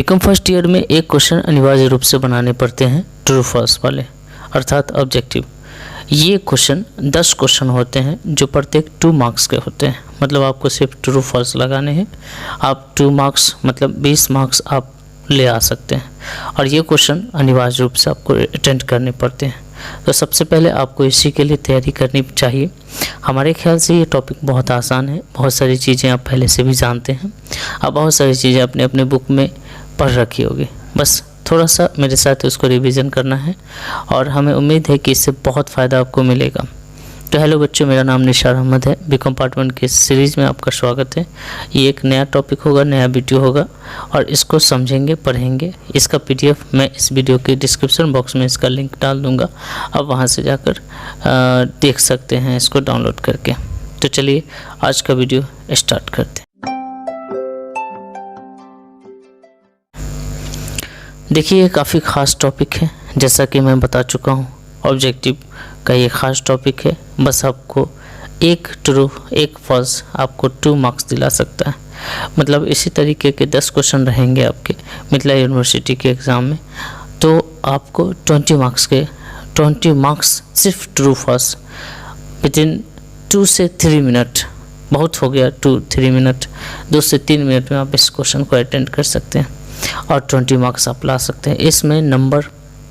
BCom first year में एक question अनिवार्य रूप से बनाने पड़ते हैं ट्रू फॉल्स वाले, अर्थात ऑब्जेक्टिव। ये क्वेश्चन 10 क्वेश्चन होते हैं जो प्रत्येक 2 मार्क्स के होते हैं। मतलब आपको सिर्फ ट्रू फॉल्स लगाने हैं। आप 2 मार्क्स मतलब 20 मार्क्स आप ले आ सकते हैं और ये क्वेश्चन अनिवार्य रूप से आपको अटेंड करने पड़ते हैं। तो सबसे पहले आपको इसी के लिए तैयारी करनी चाहिए। हमारे ख्याल से ये टॉपिक बहुत आसान है। बहुत सारी चीज़ें आप पहले से भी जानते हैं। आप बहुत सारी चीज़ें अपने अपने बुक में पढ़ रखी होगी, बस थोड़ा सा मेरे साथ उसको रिवीजन करना है और हमें उम्मीद है कि इससे बहुत फ़ायदा आपको मिलेगा। तो हेलो बच्चों, मेरा नाम निशार अहमद है। बीकॉम पार्ट 1 के सीरीज़ में आपका स्वागत है। ये एक नया टॉपिक होगा, नया वीडियो होगा और इसको समझेंगे, पढ़ेंगे। इसका PDF मैं इस वीडियो के डिस्क्रिप्शन बॉक्स में इसका लिंक डाल दूँगा। आप वहाँ से जाकर देख सकते हैं इसको डाउनलोड करके। तो चलिए आज का वीडियो स्टार्ट करते हैं। देखिए, ये काफ़ी ख़ास टॉपिक है। जैसा कि मैं बता चुका हूँ, ऑब्जेक्टिव का ये ख़ास टॉपिक है। बस आपको एक ट्रू एक फॉल्स आपको 2 मार्क्स दिला सकता है। मतलब इसी तरीके के 10 क्वेश्चन रहेंगे आपके मिथिला यूनिवर्सिटी के एग्ज़ाम में। तो आपको 20 मार्क्स सिर्फ ट्रू फॉल्स विदिन 2 से 3 मिनट, बहुत हो गया 2-3 मिनट, 2 से 3 मिनट में आप इस क्वेश्चन को अटेंड कर सकते हैं और 20 मार्क्स आप ला सकते हैं। इसमें नंबर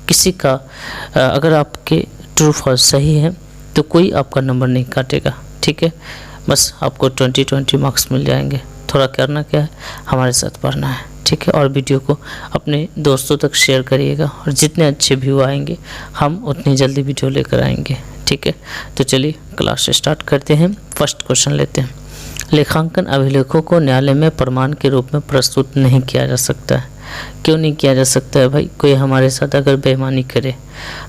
किसी का अगर आपके ट्रू फॉल्स सही है तो कोई आपका नंबर नहीं काटेगा, ठीक है। बस आपको 20 मार्क्स मिल जाएंगे। थोड़ा करना क्या है, हमारे साथ पढ़ना है, ठीक है। और वीडियो को अपने दोस्तों तक शेयर करिएगा और जितने अच्छे व्यू आएंगे हम उतनी जल्दी वीडियो लेकर आएंगे, ठीक है। तो चलिए क्लास स्टार्ट करते हैं। फर्स्ट क्वेश्चन लेते हैं। लेखांकन अभिलेखों को न्यायालय में प्रमाण के रूप में प्रस्तुत नहीं किया जा सकता है। क्यों नहीं किया जा सकता है भाई? कोई हमारे साथ अगर बेईमानी करे,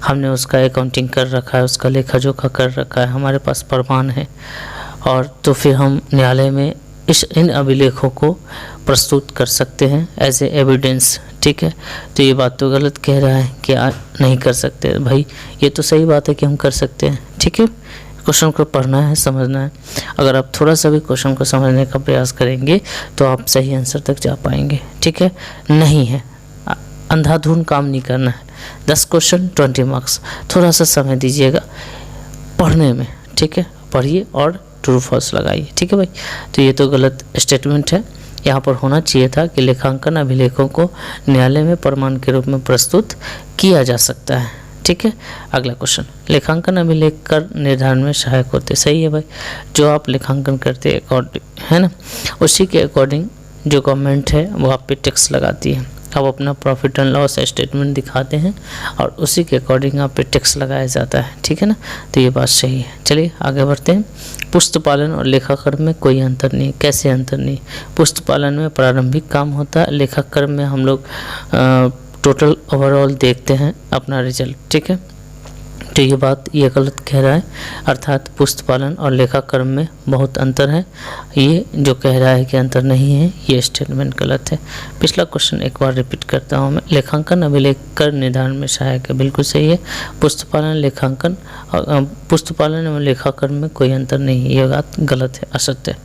हमने उसका अकाउंटिंग कर रखा है, उसका लेखा जोखा कर रखा है, हमारे पास प्रमाण है, और तो फिर हम न्यायालय में इन अभिलेखों को प्रस्तुत कर सकते हैं एज ए एविडेंस, ठीक है। तो ये बात तो गलत कह रहा है कि नहीं कर सकते भाई। ये तो सही बात है कि हम कर सकते हैं, ठीक है। क्वेश्चन को पढ़ना है, समझना है। अगर आप थोड़ा सा भी क्वेश्चन को समझने का प्रयास करेंगे तो आप सही आंसर तक जा पाएंगे, ठीक है। नहीं है, अंधाधुंध काम नहीं करना है। 10 क्वेश्चन 20 मार्क्स, थोड़ा सा समय दीजिएगा पढ़ने में, ठीक है। पढ़िए और ट्रू फॉल्स लगाइए, ठीक है भाई। तो ये तो गलत स्टेटमेंट है। यहाँ पर होना चाहिए था कि लेखांकन अभिलेखों को न्यायालय में प्रमाण के रूप में प्रस्तुत किया जा सकता है, ठीक है। अगला क्वेश्चन, लेखांकन अभिलेख कर निर्धारण में सहायक होते। सही है भाई। जो आप लेखांकन करते अकॉर्डिंग है ना, उसी के अकॉर्डिंग जो गवर्नमेंट है वो आप पे टैक्स लगाती है। आप अपना प्रॉफिट एंड लॉस स्टेटमेंट दिखाते हैं और उसी के अकॉर्डिंग आप पे टैक्स लगाया जाता है, ठीक है ना। तो ये बात सही है। चलिए आगे बढ़ते हैं। पुस्तपालन और लेखाकर्म में कोई अंतर नहीं। कैसे अंतर नहीं? पुस्तपालन में प्रारंभिक काम होता है, लेखाकर्म में हम लोग टोटल ओवरऑल देखते हैं अपना रिजल्ट, ठीक है। तो ये गलत कह रहा है, अर्थात पुस्तपालन और लेखाकर्म में बहुत अंतर है। ये जो कह रहा है कि अंतर नहीं है, ये स्टेटमेंट गलत है। पिछला क्वेश्चन एक बार रिपीट करता हूँ मैं। लेखांकन अभिलेख कर निर्धारण में सहायक है, बिल्कुल सही है। पुस्तपालन और लेखाकर्म में कोई अंतर नहीं है, ये बात गलत है, असत्य है।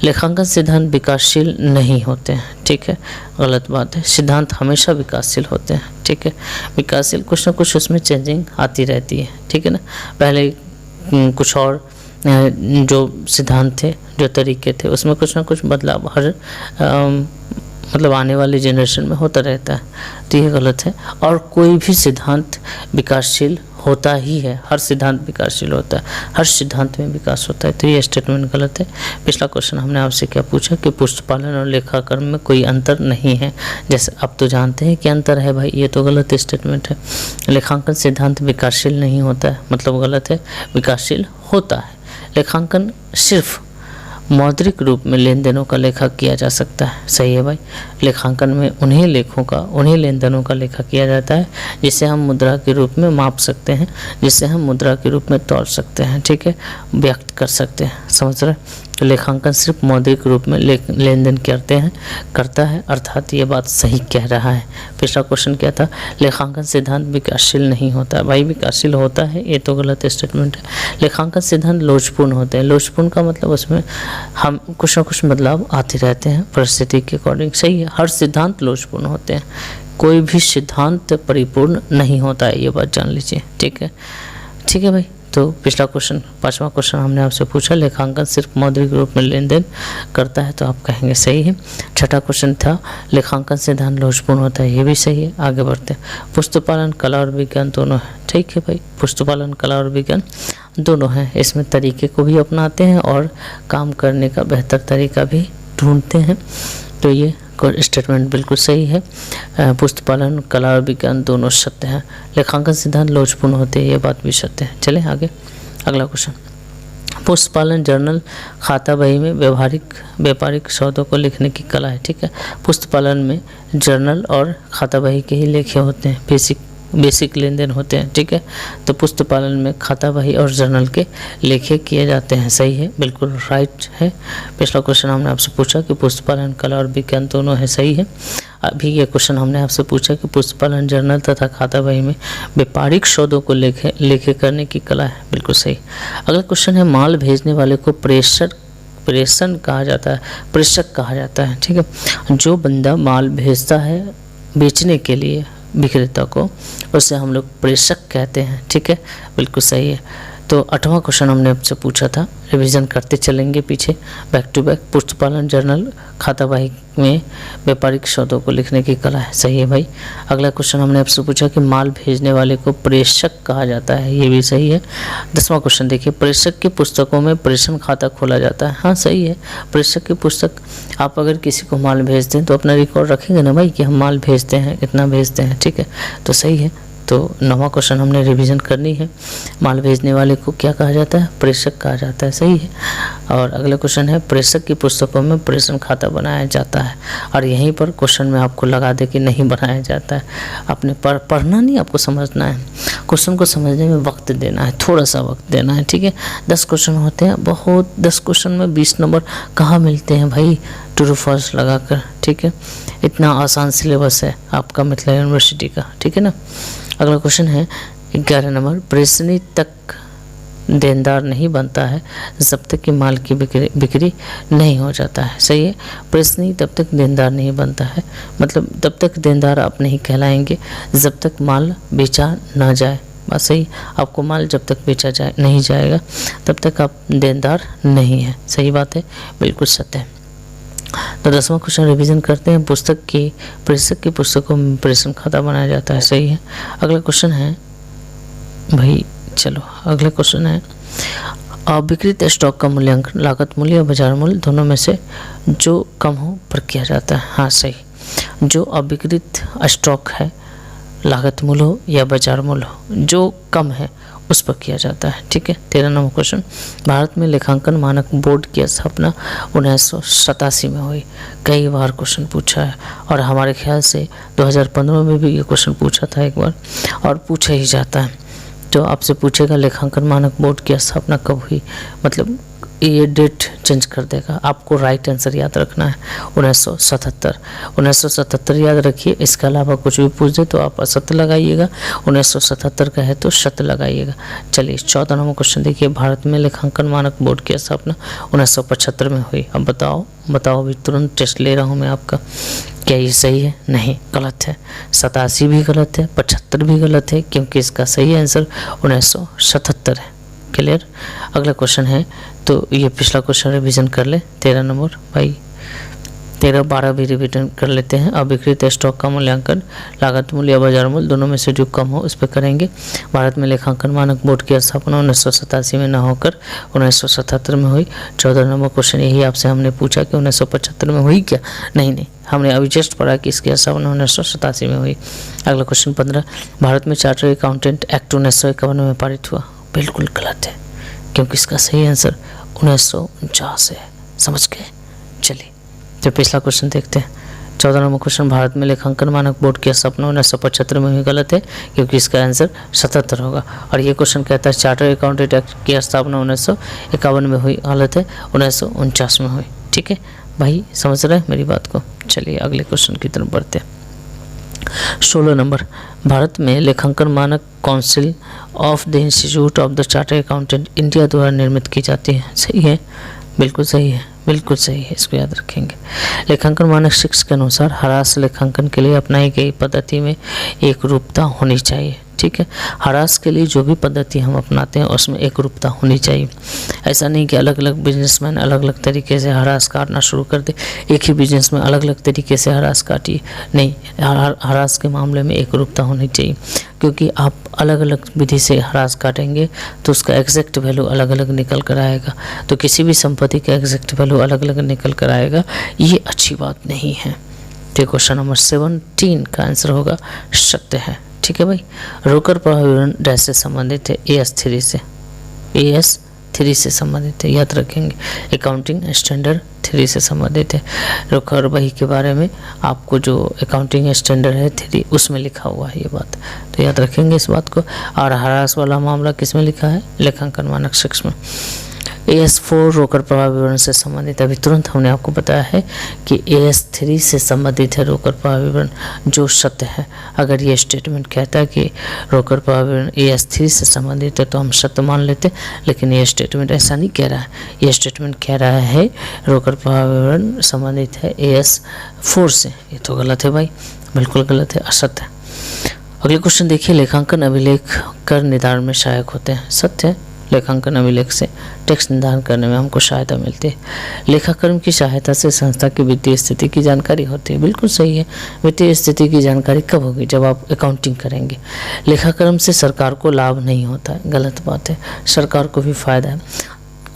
लेखांकन सिद्धांत विकासशील नहीं होते हैं, ठीक है, गलत बात है। सिद्धांत हमेशा विकासशील होते हैं, ठीक है। विकासशील कुछ ना कुछ उसमें चेंजिंग आती रहती है, ठीक है ना। पहले कुछ और जो सिद्धांत थे, जो तरीके थे, उसमें कुछ ना कुछ बदलाव हर मतलब आने वाली जनरेशन में होता रहता है। तो ये गलत है। और कोई भी सिद्धांत विकासशील होता ही है, हर सिद्धांत विकासशील होता है, हर सिद्धांत में विकास होता है। तो ये स्टेटमेंट गलत है। पिछला क्वेश्चन हमने आपसे क्या पूछा कि पुस्तपालन और लेखाकर्म में कोई अंतर नहीं है। जैसे अब तो जानते हैं कि अंतर है भाई, ये तो गलत स्टेटमेंट है। लेखांकन सिद्धांत विकासशील नहीं होता है, मतलब गलत है, विकासशील होता है। लेखांकन सिर्फ मौद्रिक रूप में लेन देनों का लेखा किया जा सकता है। सही है भाई। लेखांकन में उन्हीं लेन देनों का लेखा किया जाता है जिसे हम मुद्रा के रूप में माप सकते हैं, जिसे हम मुद्रा के रूप में तोल सकते हैं, ठीक है, व्यक्त कर सकते हैं, समझ रहे। तो लेखांकन सिर्फ मौद्रिक रूप में लेन देन करता है, अर्थात ये बात सही कह रहा है। पिछला क्वेश्चन क्या था, लेखांकन सिद्धांत विकासशील नहीं होता। भाई विकासशील होता है, ये तो गलत स्टेटमेंट है। लेखांकन सिद्धांत लोचपूर्ण होते हैं। लोचपूर्ण का मतलब उसमें हम कुछ ना कुछ बदलाव आते रहते हैं परिस्थिति के अकॉर्डिंग। सही है, हर सिद्धांत लोचपूर्ण होते हैं, कोई भी सिद्धांत परिपूर्ण नहीं होता है, ये बात जान लीजिए। ठीक है भाई। तो पिछला क्वेश्चन, 5वां क्वेश्चन हमने आपसे पूछा, लेखांकन सिर्फ मौद्रिक रूप में लेन देन करता है, तो आप कहेंगे सही है। 6वां क्वेश्चन था, लेखांकन सिद्धांत लोचपूर्ण होता है, ये भी सही है। आगे बढ़ते हैं। पुस्तपालन कला और विज्ञान दोनों है। ठीक है भाई, पुस्तपालन कला और विज्ञान दोनों हैं। इसमें तरीके को भी अपनाते हैं और काम करने का बेहतर तरीका भी ढूंढते हैं, तो ये स्टेटमेंट बिल्कुल सही है। पुस्तपालन कला और विज्ञान दोनों सत्य हैं। लेखांकन सिद्धांत लोचपूर्ण होते हैं, ये बात भी सत्य है। चलें आगे, अगला क्वेश्चन। पुस्तपालन जर्नल खाता बही में व्यापारिक सौदों को लिखने की कला है। ठीक है, पुस्तपालन में जर्नल और खाता बही के ही लेखे होते हैं, बेसिक लेन देन होते हैं। ठीक है, तो पुस्तपालन में खाता बही और जर्नल के लेखे किए जाते हैं। सही है, बिल्कुल राइट है। पिछला क्वेश्चन हमने आपसे पूछा कि पुस्तपालन कला और विज्ञान दोनों है। सही है। अभी ये क्वेश्चन हमने आपसे पूछा कि पुस्तपालन जर्नल तथा खाता बही में व्यापारिक सौदों को लेखे करने की कला है। बिल्कुल सही। अगला क्वेश्चन है, माल भेजने वाले को प्रेषक कहा जाता है। ठीक है, जो बंदा माल भेजता है बेचने के लिए विक्रेता को, उसे हम लोग प्रेषक कहते हैं। ठीक है, बिल्कुल सही है। तो 8वां क्वेश्चन हमने आपसे पूछा था, रिवीजन करते चलेंगे पीछे बैक टू बैक। पुस्तपालन जर्नल खाता बही में व्यापारिक सौदों को लिखने की कला है। सही है भाई। अगला क्वेश्चन हमने आपसे पूछा कि माल भेजने वाले को प्रेषक कहा जाता है, ये भी सही है। 10वां क्वेश्चन देखिए, प्रेषक की पुस्तकों में प्रेषण खाता खोला जाता है। हाँ सही है, प्रेषक की पुस्तक, आप अगर किसी को माल भेज दें तो अपना रिकॉर्ड रखेंगे ना भाई कि हम माल भेजते हैं, इतना भेजते हैं। ठीक है, तो सही है। तो 9वां क्वेश्चन हमने रिवीजन करनी है, माल भेजने वाले को क्या कहा जाता है, प्रेषक कहा जाता है। सही है। और अगला क्वेश्चन है, प्रेषक की पुस्तकों में प्रेषण खाता बनाया जाता है। और यहीं पर क्वेश्चन में आपको लगा दे कि नहीं बनाया जाता है। आपने पढ़ना नहीं, आपको समझना है। क्वेश्चन को समझने में वक्त देना है, थोड़ा सा वक्त देना है। ठीक है, 10 क्वेश्चन होते हैं, बहुत 10 क्वेश्चन में 20 नंबर कहाँ मिलते हैं भाई, ट्रू फॉल्स लगाकर। ठीक है, इतना आसान सिलेबस है आपका मिथिला यूनिवर्सिटी का। ठीक है ना। अगला क्वेश्चन है 11 नंबर, प्रेषणी तक देनदार नहीं बनता है जब तक कि माल की बिक्री नहीं हो जाता है। सही है, प्रेषणी तब तक देनदार नहीं बनता है, मतलब तब तक देनदार आप नहीं कहलाएंगे जब तक माल बेचा ना जाए। बात सही, आपको माल जब तक बेचा नहीं जाएगा तब तक आप देनदार नहीं हैं। सही बात है, बिल्कुल सत्य है। तो 10वां क्वेश्चन रिवीजन करते हैं, प्रेषक की पुस्तकों में प्रेषण खाता बनाया जाता है। सही है। अगला क्वेश्चन है भाई, चलो अगला क्वेश्चन है, अविकृत स्टॉक का मूल्यांकन लागत मूल्य या बाजार मूल्य दोनों में से जो कम हो पर किया जाता है। हाँ सही, जो अविकृत स्टॉक है लागत मूल्य हो या बाजार मूल्य हो, जो कम है उस पर किया जाता है। ठीक है। 13 नंबर क्वेश्चन, भारत में लेखांकन मानक बोर्ड की स्थापना 1987 में हुई। कई बार क्वेश्चन पूछा है और हमारे ख्याल से 2015 में भी ये क्वेश्चन पूछा था एक बार, और पूछा ही जाता है। तो आपसे पूछेगा लेखांकन मानक बोर्ड की स्थापना कब हुई, मतलब ये डेट चेंज कर देगा। आपको राइट आंसर याद रखना है 1977 याद रखिए। इसके अलावा कुछ भी पूछ दे तो आप असत्य लगाइएगा, 1977 का है तो सत्य लगाइएगा। चलिए 14 नंबर क्वेश्चन देखिए, भारत में लेखांकन मानक बोर्ड की स्थापना 1975 में हुई। अब बताओ अभी तुरंत टेस्ट ले रहा हूँ मैं आपका, क्या ये सही है? नहीं, गलत है। 87 भी गलत है, 75 भी गलत है, क्योंकि इसका सही आंसर 1977 है। क्लियर। अगला क्वेश्चन है, तो ये पिछला क्वेश्चन रिवीजन कर ले, 13 नंबर भाई, 13-12 भी रिवीजन कर लेते हैं। अविकृत स्टॉक का मूल्यांकन लागत मूल्य या बाजार मूल्य दोनों में से जो कम हो उस पर करेंगे। भारत में लेखांकन मानक बोर्ड की स्थापना 1987 में न होकर 1977 में हुई। 14 नंबर क्वेश्चन यही आपसे हमने पूछा कि 1975 में हुई क्या? नहीं, हमने अभी जस्ट पढ़ा कि इसकी स्थापना 1987 में हुई। अगला क्वेश्चन 15, भारत में चार्टर्ड अकाउंटेंट एक्ट 1951 में पारित हुआ। बिल्कुल गलत है, क्योंकि इसका सही आंसर 1949 है। समझ गए? चलिए तो पिछला क्वेश्चन देखते हैं। 14 नंबर क्वेश्चन, भारत में लेखांकन मानक बोर्ड की स्थापना 1975 में हुई, गलत है क्योंकि इसका आंसर 77 होगा। और ये क्वेश्चन कहता है चार्टर्ड अकाउंटेंट एक्ट की स्थापना 1951 में हुई, गलत है 1949 में हुई। ठीक है भाई, समझ रहे हैं मेरी बात को। चलिए अगले क्वेश्चन की तरफ बढ़ते हैं। 16 नंबर, भारत में लेखांकन मानक council of the institute of the chartered accountant India द्वारा निर्मित की जाती है। सही है, बिल्कुल सही है, बिल्कुल सही है, इसको याद रखेंगे। लेखांकन मानक 6 के अनुसार ह्रास लेखांकन के लिए अपनाई गई पद्धति में एक रूपता होनी चाहिए। ठीक है, ह्रास के लिए जो भी पद्धति हम अपनाते हैं उसमें एक रूपता होनी चाहिए। ऐसा नहीं कि अलग अलग बिजनेसमैन अलग अलग तरीके से ह्रास काटना शुरू कर दे, एक ही बिजनेस में अलग अलग तरीके से ह्रास काटिए, नहीं, ह्रास के मामले में एक रूपता होनी चाहिए, क्योंकि आप अलग अलग विधि से ह्रास काटेंगे तो उसका एग्जैक्ट वैल्यू अलग अलग निकल कर आएगा। तो किसी भी संपत्ति का एग्जैक्ट वैल्यू अलग अलग निकल कर आएगा, ये अच्छी बात नहीं है। तो क्वेश्चन नंबर 17 का आंसर होगा सत्य है। ठीक है भाई, रोकर प्रवाह विवरण डैश से संबंधित है, AS3 से, AS3 से संबंधित है, याद रखेंगे। अकाउंटिंग स्टैंडर्ड 3 से संबंधित है। रोकर बही के बारे में आपको जो अकाउंटिंग स्टैंडर्ड है 3 उसमें लिखा हुआ है ये बात, तो याद रखेंगे इस बात को। और ह्रास वाला मामला किस में लिखा है? लेखांकन मानक 6 में। AS4 रोकर प्रवाह विवरण से संबंधित, अभी तुरंत हमने आपको बताया है कि AS3 से संबंधित है रोकर प्रवाह विवरण, जो सत्य है। अगर ये स्टेटमेंट कहता है कि रोकर प्रवाह विवरण AS3 से संबंधित है तो हम सत्य मान लेते, लेकिन ये स्टेटमेंट ऐसा नहीं कह रहा है। ये स्टेटमेंट कह रहा है रोकर प्रवाह विवरण संबंधित है AS4 से, ये तो गलत है भाई, बिल्कुल गलत है, असत्य है। अगले क्वेश्चन देखिए, लेखांकन अभिलेख कर निर्धारण में सहायक होते हैं। सत्य है, लेखांकन अभिलेख से टैक्स निर्धारण करने में हमको सहायता मिलती है। लेखाकर्म की सहायता से संस्था की वित्तीय स्थिति की जानकारी होती है, बिल्कुल सही है। वित्तीय स्थिति की जानकारी कब होगी? जब आप अकाउंटिंग करेंगे। लेखाकर्म से सरकार को लाभ नहीं होता है, गलत बात है, सरकार को भी फायदा है।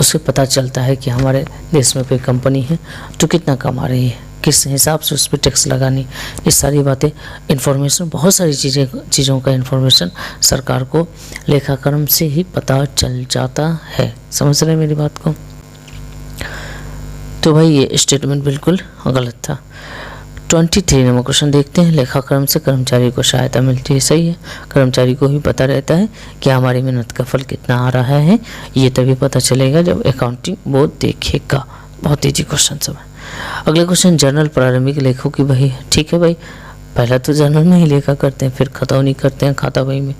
उससे पता चलता है कि हमारे देश में कोई कंपनी है तो कितना कमा रही है, किस हिसाब से उस पर टैक्स लगानी, ये सारी बातें, इन्फॉर्मेशन, बहुत सारी चीज़ों का इन्फॉर्मेशन सरकार को लेखाकर्म से ही पता चल जाता है। समझ रहे हैं मेरी बात को? तो भाई ये स्टेटमेंट बिल्कुल गलत था। 23 नंबर क्वेश्चन देखते हैं, लेखाकर्म से कर्मचारी को सहायता मिलती है। सही है, कर्मचारी को भी पता रहता है कि हमारी मेहनत का फल कितना आ रहा है, ये तभी पता चलेगा जब अकाउंटिंग बोर्ड देखेगा। बहुत ईजी क्वेश्चन सब है। अगला क्वेश्चन, जर्नल प्रारंभिक लेखों की बही। ठीक है भाई, पहला तो जर्नल में ही लेखा करते हैं, फिर खतौनी करते हैं खाता बही में,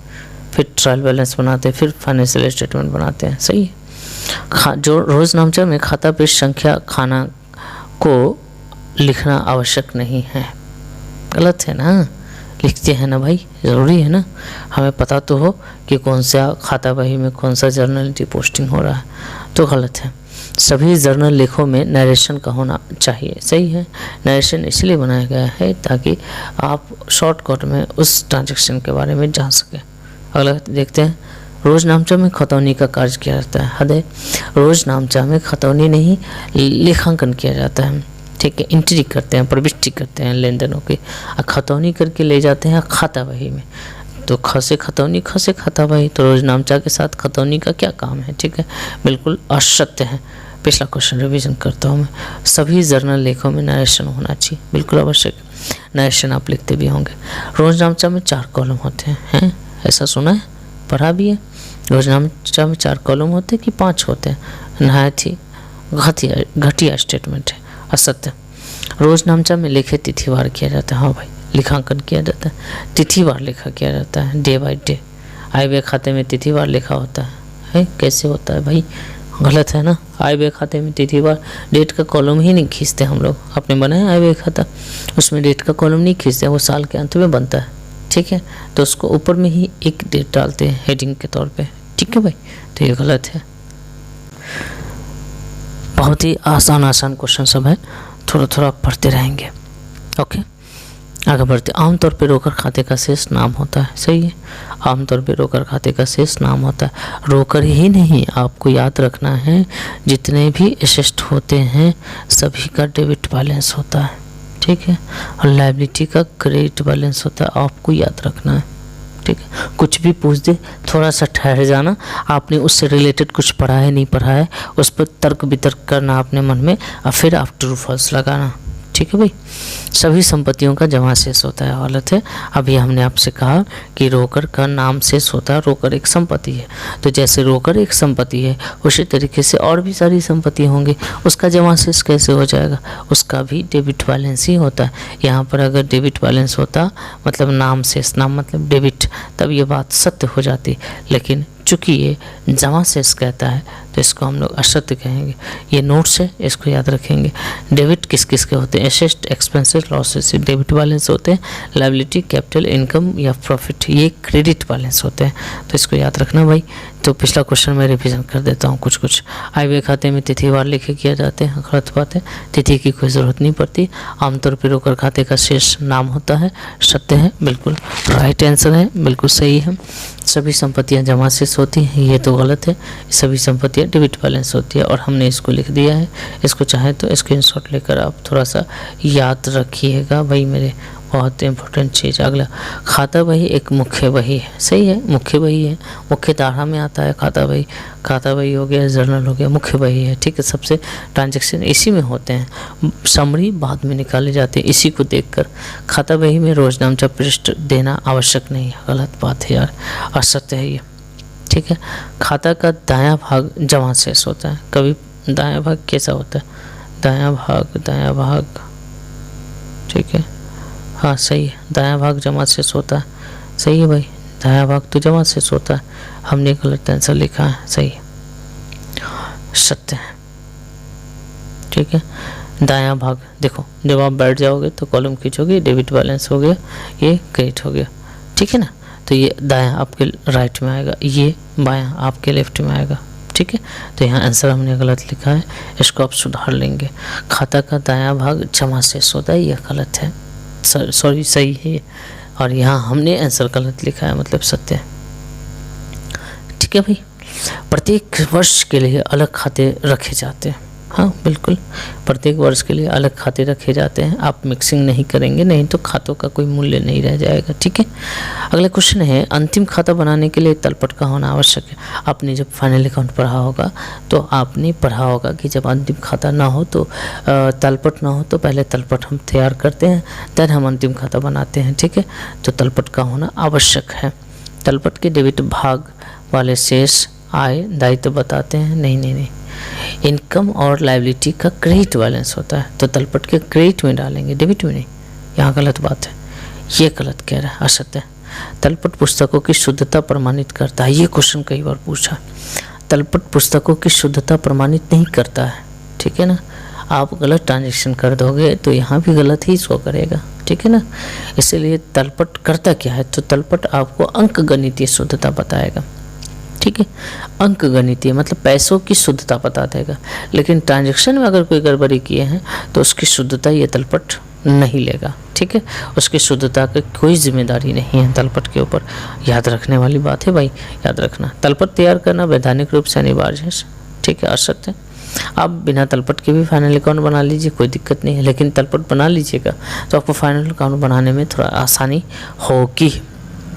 फिर ट्रायल बैलेंस बनाते हैं, फिर फाइनेंशियल स्टेटमेंट बनाते हैं। सही है। जो रोजनामचा में खाता पृष्ठ संख्या खाना को लिखना आवश्यक नहीं है, गलत है ना, लिखते हैं ना भाई, ज़रूरी है ना, हमें पता तो हो कि कौन सा खाता बही में कौन सा जर्नल की पोस्टिंग हो रहा है, तो गलत है। सभी जर्नल लेखों में नरेशन का होना चाहिए। सही है, नरेशन इसलिए बनाया गया है ताकि आप शॉर्टकट में उस ट्रांजैक्शन के बारे में जान सकें। अगला देखते हैं, रोजनामचा में खतौनी का कार्य किया जाता है। हद है, रोजनामचा में खतौनी नहीं, लेखांकन किया जाता है। ठीक है, एंट्री करते हैं, प्रविष्टि करते हैं लेन देनों की, खतौनी करके ले जाते हैं खाता बही में। तो ख से खतौनी, ख से खाता बही, तो रोजनामचा के साथ खतौनी का क्या काम है? ठीक है, बिल्कुल असत्य है। पिछला क्वेश्चन रिवीजन करता हूँ मैं, सभी जर्नल लेखों में नरेशन होना चाहिए, बिल्कुल आवश्यक, नरेशन आप लिखते भी होंगे। रोजनामचा में 4 कॉलम होते हैं, ऐसा सुना है, पढ़ा भी है। रोजनामचा में 4 कॉलम होते हैं कि 5 होते हैं? नहायत ही घटिया स्टेटमेंट है, असत्य। रोजनामचा में लेखे तिथिवार किया जाता है। हाँ भाई, लेखांकन किया जाता है, तिथिवार लेखा किया जाता है, डे बाय डे। आय व्यय खाते में तिथिवार लेखा होता है, कैसे होता है भाई? गलत है ना, आय व्यय खाते में तिथिवार, डेट का कॉलम ही नहीं खींचते हम लोग। आपने बनाया आय व्यय खाता, उसमें डेट का कॉलम नहीं खींचते, वो साल के अंत में बनता है। ठीक है, तो उसको ऊपर में ही एक डेट डालते हैं हेडिंग के तौर पे। ठीक है भाई, तो ये गलत है। बहुत ही आसान क्वेश्चन सब है, थोड़ा थोड़ा पढ़ते रहेंगे। ओके, आगे बढ़ते। आमतौर पे रोकर खाते का शेष नाम होता है। सही है, आमतौर पे रोकर खाते का शेष नाम होता है। रोकर ही नहीं, आपको याद रखना है जितने भी एसेट होते हैं सभी का डेबिट बैलेंस होता है। ठीक है, और लायबिलिटी का क्रेडिट बैलेंस होता है, आपको याद रखना है। ठीक है, कुछ भी पूछ दे थोड़ा सा ठहर जाना, आपने उससे रिलेटेड कुछ पढ़ा है नहीं पढ़ा है, उस पर तर्क वितर्क करना अपने मन में, और फिर आप ट्रू फॉल्स लगाना। ठीक है भाई, सभी संपत्तियों का जमा शेष होता है, गलत है। अभी हमने आपसे कहा कि रोकर का नाम शेष होता है, रोकर एक संपत्ति है, तो जैसे रोकर एक संपत्ति है उसी तरीके से और भी सारी संपत्ति होंगी, उसका जमा शेष कैसे हो जाएगा, उसका भी डेबिट बैलेंस ही होता है। यहाँ पर अगर डेबिट बैलेंस होता मतलब नाम शेष, नाम मतलब डेबिट, तब ये बात सत्य हो जाती, लेकिन चूँकि ये जमा शेष कहता है तो इसको हम लोग असत्य कहेंगे। ये नोट्स है, इसको याद रखेंगे। डेबिट किस किस के होते हैं, asset, expenses, losses, debit balance होते हैं। लायबिलिटी, कैपिटल, इनकम या प्रॉफिट, ये क्रेडिट बैलेंस होते हैं, तो इसको याद रखना भाई। तो पिछला क्वेश्चन मैं रिवीजन कर देता हूँ कुछ। आय व्यय खाते में तिथिवार लिखे किया जाते हैं, गलत बात है, तिथि की कोई ज़रूरत नहीं पड़ती। आमतौर पर रोकर खाते का शेष नाम होता है, सत्य है, बिल्कुल राइट आंसर है, बिल्कुल सही है। सभी संपत्तियां जमा शेष होती हैं, ये तो गलत है, सभी संपत्तियां डेबिट बैलेंस होती है, और हमने इसको लिख दिया है। इसको चाहे तो स्क्रीनशॉट लेकर आप थोड़ा सा याद रखिएगा भाई मेरे, बहुत इंपॉर्टेंट चीज़। अगला, खाता बही एक मुख्य बही है, सही है, मुख्य बही है, मुख्य धारा में आता है खाता बही। खाता बही हो गया, जर्नल हो गया, मुख्य बही है, ठीक है। सबसे ट्रांजैक्शन इसी में होते हैं, समरी बाद में निकाली जाती है इसी को देखकर। खाता बही में रोजनामचा पृष्ठ देना आवश्यक नहीं है, गलत बात है यार, असत्य है ये, ठीक है। खाता का दायां भाग जमा शेष होता है, कभी दायां भाग कैसा होता है, दायां भाग, ठीक है, हाँ सही है, दायां भाग जमा शेष होता है, सही है भाई, दायां भाग तो जमा शेष होता है, हमने गलत आंसर लिखा है, सही है, सत्य है, ठीक है। दायां भाग देखो, जब आप बैठ जाओगे तो कॉलम खींचोगे, डेबिट बैलेंस हो गया, ये क्रेडिट हो गया, ठीक है ना। तो ये दायां आपके राइट में आएगा, ये बायां आपके लेफ्ट में आएगा, ठीक है। तो यहाँ आंसर हमने गलत लिखा है, इसको आप सुधार लेंगे। खाता का दायां भाग जमा शेष होता है, ये गलत है, सॉरी सही है, और यहाँ हमने आंसर गलत लिखा है, मतलब सत्य है, ठीक है भाई। प्रत्येक वर्ष के लिए अलग खाते रखे जाते हैं, हाँ बिल्कुल, प्रत्येक वर्ष के लिए अलग खाते रखे जाते हैं, आप मिक्सिंग नहीं करेंगे, नहीं तो खातों का कोई मूल्य नहीं रह जाएगा, ठीक है। अगला क्वेश्चन है, अंतिम खाता बनाने के लिए तलपट का होना आवश्यक है। आपने जब फाइनल अकाउंट पढ़ा होगा तो आपने पढ़ा होगा कि जब अंतिम खाता ना हो तो तलपट ना हो तो पहले तलपट हम तैयार करते हैं, देन हम अंतिम खाता बनाते हैं, ठीक है। तो तलपट का होना आवश्यक है। तलपट के डेबिट भाग वाले शेष आय दायित्व बताते हैं, नहीं, इनकम और लायबिलिटी का क्रेडिट बैलेंस होता है, तो तलपट के क्रेडिट में डालेंगे, डेबिट में नहीं, यहाँ गलत बात है, ये गलत कह रहा है, असत्य है। तलपट पुस्तकों की शुद्धता प्रमाणित करता है, ये क्वेश्चन कई बार पूछा। तलपट पुस्तकों की शुद्धता प्रमाणित नहीं करता है, ठीक है ना। आप गलत ट्रांजेक्शन कर दोगे तो यहाँ भी गलत ही शो करेगा, ठीक है ना। इसीलिए तलपट करता क्या है, तो तलपट आपको अंक गणितीय शुद्धता बताएगा, ठीक है। अंक गणितीय मतलब पैसों की शुद्धता बता देगा, लेकिन ट्रांजैक्शन में अगर कोई गड़बड़ी किए हैं तो उसकी शुद्धता ये तलपट नहीं लेगा, ठीक है। उसकी शुद्धता की कोई जिम्मेदारी नहीं है तलपट के ऊपर, याद रखने वाली बात है भाई, याद रखना। तलपट तैयार करना वैधानिक रूप से अनिवार्य है, ठीक है, असत्य है। आप बिना तलपट के भी फाइनल अकाउंट बना लीजिए, कोई दिक्कत नहीं है, लेकिन तलपट बना लीजिएगा तो आपको फाइनल अकाउंट बनाने में थोड़ा आसानी होगी,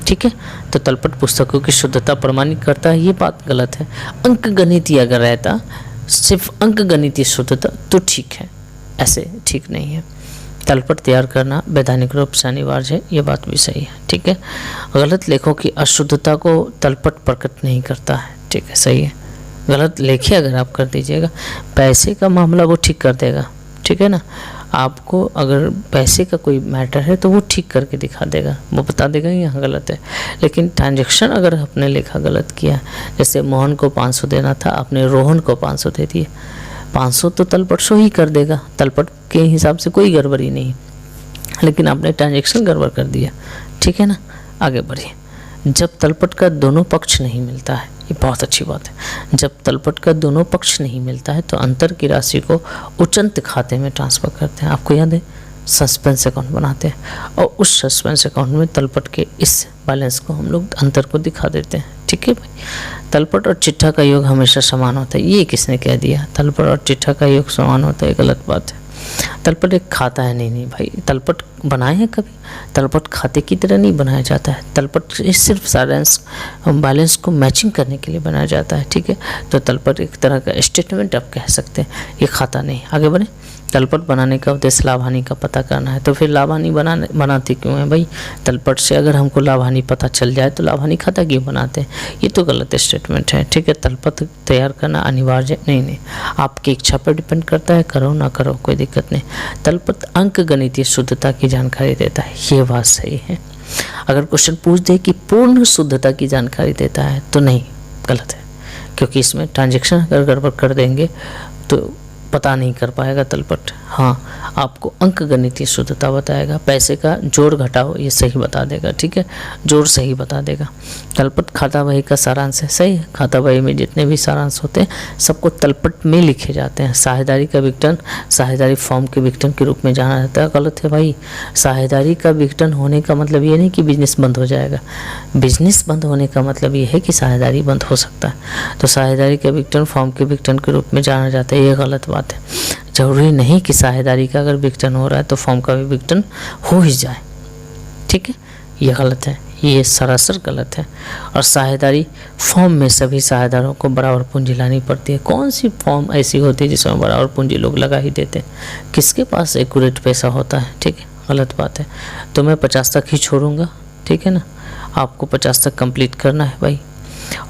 ठीक है। तो तलपट पुस्तकों की शुद्धता प्रमाणित करता है, ये बात गलत है। अंक गणितीय अगर रहता, सिर्फ अंक गणितीय शुद्धता तो ठीक है, ऐसे ठीक नहीं है। तलपट तैयार करना वैधानिक रूप से अनिवार्य है, ये बात भी सही है, ठीक है। गलत लेखों की अशुद्धता को तलपट प्रकट नहीं करता है, ठीक है, सही है। गलत लेखे अगर आप कर दीजिएगा, पैसे का मामला वो ठीक कर देगा, ठीक है ना। आपको अगर पैसे का कोई मैटर है तो वो ठीक करके दिखा देगा, वो बता देगा यहाँ गलत है। लेकिन ट्रांजैक्शन अगर आपने लेखा गलत किया, जैसे मोहन को 500 देना था, आपने रोहन को 500 दे दिए, 500 तो तलपट शो ही कर देगा, तलपट के हिसाब से कोई गड़बड़ी नहीं, लेकिन आपने ट्रांजैक्शन गड़बड़ कर दिया, ठीक है ना। आगे बढ़िए। जब तलपट का दोनों पक्ष नहीं मिलता है, ये बहुत अच्छी बात है। जब तलपट का दोनों पक्ष नहीं मिलता है तो अंतर की राशि को उचंत खाते में ट्रांसफ़र करते हैं। आपको याद है, सस्पेंस अकाउंट बनाते हैं और उस सस्पेंस अकाउंट में तलपट के इस बैलेंस को हम लोग अंतर को दिखा देते हैं, ठीक है भाई। तलपट और चिट्ठा का योग हमेशा समान होता है, ये किसने कह दिया, तलपट और चिट्ठा का योग समान होता है, गलत बात है। तलपट एक खाता है, नहीं भाई, तलपट बनाए हैं कभी, तलपट खाते की तरह नहीं बनाया जाता है, तलपट सिर्फ सारांश बैलेंस को मैचिंग करने के लिए बनाया जाता है, ठीक है। तो तलपट एक तरह का स्टेटमेंट आप कह सकते हैं, ये खाता नहीं। आगे बढ़े। तलपट बनाने का उद्देश्य लाभ हानि का पता करना है, तो फिर लाभ हानि बनाते क्यों है भाई? तलपट से अगर हमको लाभ हानि पता चल जाए तो लाभ हानि खाता क्यों बनाते हैं? ये तो गलत स्टेटमेंट है, ठीक है। तलपट तैयार करना अनिवार्य नहीं, आपकी इच्छा पर डिपेंड करता है, करो ना करो कोई दिक्कत नहीं। तलपट अंक गणितीय शुद्धता की जानकारी देता है, ये बात सही है। अगर क्वेश्चन पूछ दे कि पूर्ण शुद्धता की जानकारी देता है तो नहीं, गलत है, क्योंकि इसमें ट्रांजैक्शन अगर गड़बड़ कर देंगे तो पता नहीं कर पाएगा तलपट। हाँ, आपको अंक गणितीय शुद्धता बताएगा, पैसे का जोड़ घटाओ ये सही बता देगा, ठीक है, जोड़ सही बता देगा। तलपट खाता बही का सारांश है, सही है। खाता बही में जितने भी सारांश होते हैं सबको तलपट में लिखे जाते हैं। साझेदारी का विघटन साझेदारी फॉर्म के विघटन के रूप में जाना जाता है, गलत है भाई। साझेदारी का विघटन होने का मतलब ये नहीं कि बिजनेस बंद हो जाएगा, बिजनेस बंद होने का मतलब ये है कि साझेदारी बंद हो सकता है। तो साझेदारी का विघटन फॉर्म के विघटन के रूप में जाना जाता है, ये गलत बात है। जरूरी नहीं कि साझेदारी का अगर विघटन हो रहा है तो फॉर्म का भी विघटन हो ही जाए, ठीक है, ये गलत है, ये सरासर गलत है। और साझेदारी फॉर्म में सभी साझेदारों को बराबर पूंजी लानी पड़ती है। कौन सी फॉर्म ऐसी होती है जिसमें बराबर पूंजी लोग लगा ही देते हैं? किसके पास एक्यूरेट पैसा होता है, ठीक है, गलत बात है। तो मैं 50 तक ही छोड़ूंगा, ठीक है ना, आपको 50 तक कंप्लीट करना है भाई।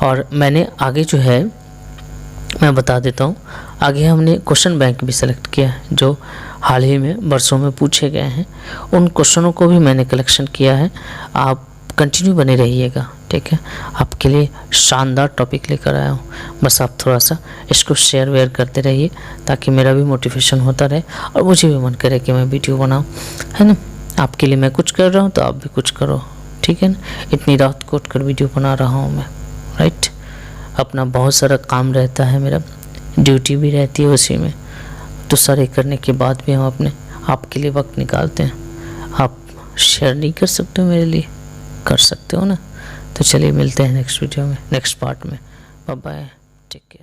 और मैंने आगे जो है मैं बता देता हूँ, आगे हमने क्वेश्चन बैंक भी सेलेक्ट किया है जो हाल ही में वर्षों में पूछे गए हैं, उन क्वेश्चनों को भी मैंने कलेक्शन किया है। आप कंटिन्यू बने रहिएगा, ठीक है, आपके लिए शानदार टॉपिक लेकर आया हूँ। बस आप थोड़ा सा इसको शेयर वेयर करते रहिए ताकि मेरा भी मोटिवेशन होता रहे और मुझे भी मन करे कि मैं वीडियो बनाऊँ, है ना। आपके लिए मैं कुछ कर रहा हूँ तो आप भी कुछ करो, ठीक है ना। इतनी रात को उठकर वीडियो बना रहा हूँ मैं, राइट। अपना बहुत सारा काम रहता है, मेरा ड्यूटी भी रहती है उसी में, तो सारे करने के बाद भी हम अपने आपके लिए वक्त निकालते हैं। आप शेयर नहीं कर सकते हो मेरे लिए, कर सकते हो ना। तो चलिए मिलते हैं नेक्स्ट वीडियो में, नेक्स्ट पार्ट में। Bye bye, take care.